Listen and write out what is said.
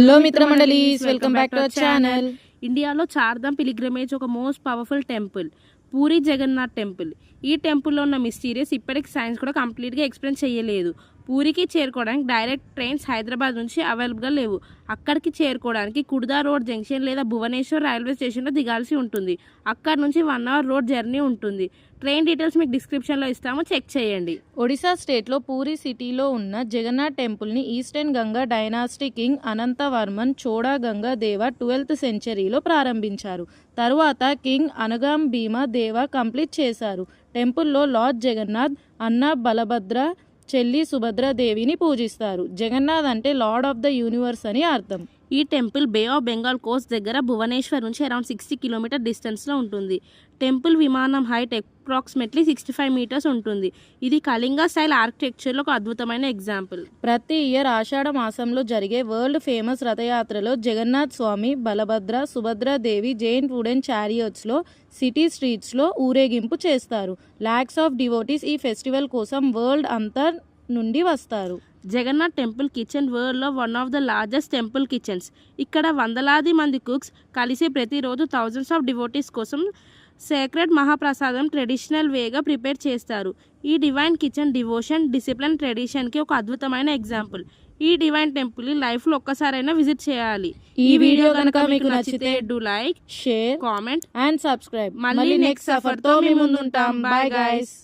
Hello మిత్రమండలీస్, welcome back to our channel. ఇండియాలో Chardham pilgrimage ఒక most powerful temple, Puri Jagannath temple. ఈ టెంపుల్లో ఉన్న మిస్టీరియస్ ఇప్పటికి సైన్స్ కూడా కంప్లీట్గా ఎక్స్ప్లెయిన్ చేయలేదు. పూరికి చేరుకోవడానికి డైరెక్ట్ ట్రైన్స్ హైదరాబాద్ నుంచి అవైలబుల్గా లేవు. అక్కడికి చేరుకోవడానికి కుర్దా రోడ్ జంక్షన్ లేదా భువనేశ్వర్ రైల్వే స్టేషన్లో దిగాల్సి ఉంటుంది. అక్కడ నుంచి 1 అవర్ రోడ్ జర్నీ ఉంటుంది. ట్రైన్ డీటెయిల్స్ మీకు డిస్క్రిప్షన్లో ఇస్తాము, చెక్ చేయండి. ఒడిశా స్టేట్లో పూరి సిటీలో ఉన్న జగన్నాథ్ టెంపుల్ని eastern Ganga dynasty king Anantavarman Choda Ganga Deva 12th సెంచరీలో ప్రారంభించారు. తరువాత కింగ్ అనగాం భీమా దేవ కంప్లీట్ చేశారు. టెంపుల్లో లార్డ్ జగన్నాథ్, అన్న బలభద్ర, చెల్లి సుభద్రాదేవిని పూజిస్తారు. జగన్నాథ్ అంటే లార్డ్ ఆఫ్ ద యూనివర్స్ అని అర్థం. ఈ temple bay of Bengal coast దగ్గర భువనేశ్వర్ నుంచి అరౌండ్ 60 కిలోమీటర్ డిస్టెన్స్లో ఉంటుంది. టెంపుల్ విమానం హైట్ అప్రాక్సిమేట్లీ 65 మీటర్స్ ఉంటుంది. ఇది కళింగ స్టైల్ ఆర్కిటెక్చర్లో ఒక అద్భుతమైన ఎగ్జాంపుల్. ప్రతి ఇయర్ ఆషాఢ మాసంలో జరిగే వరల్డ్ ఫేమస్ రథయాత్రలో జగన్నాథ్ స్వామి, Balabhadra, Subhadra Devi giant wooden చారియట్స్లో city స్ట్రీట్స్లో ఊరేగింపు చేస్తారు. లాక్స్ ఆఫ్ డివోటీస్ ఈ ఫెస్టివల్ కోసం వరల్డ్ అంతా నుండి వస్తారు. జగన్నాథ్ టెంపుల్ కిచెన్ వరల్డ్లో one of the largest temple kitchens. ఇక్కడ వందలాది మంది కుక్స్ కలిసి ప్రతిరోజు థౌజండ్స్ ఆఫ్ డివోటీస్ కోసం సేక్రెడ్ మహాప్రసాదం ట్రెడిషనల్ వేగా ప్రిపేర్ చేస్తారు. ఈ డివైన్ కిచెన్ డివోషన్, డిసిప్లిన్, ట్రెడిషన్కి ఒక అద్భుతమైన ఎగ్జాంపుల్. ఈ డివైన్ టెంపుల్ లైఫ్లో ఒక్కసారైనా విజిట్ చేయాలి. ఈ వీడియో కనుక మీకు నచ్చితే do like, share, comment and subscribe. మళ్ళీ నెక్స్ట్ సఫర్తో మీ ముందుంటాం. Bye guys.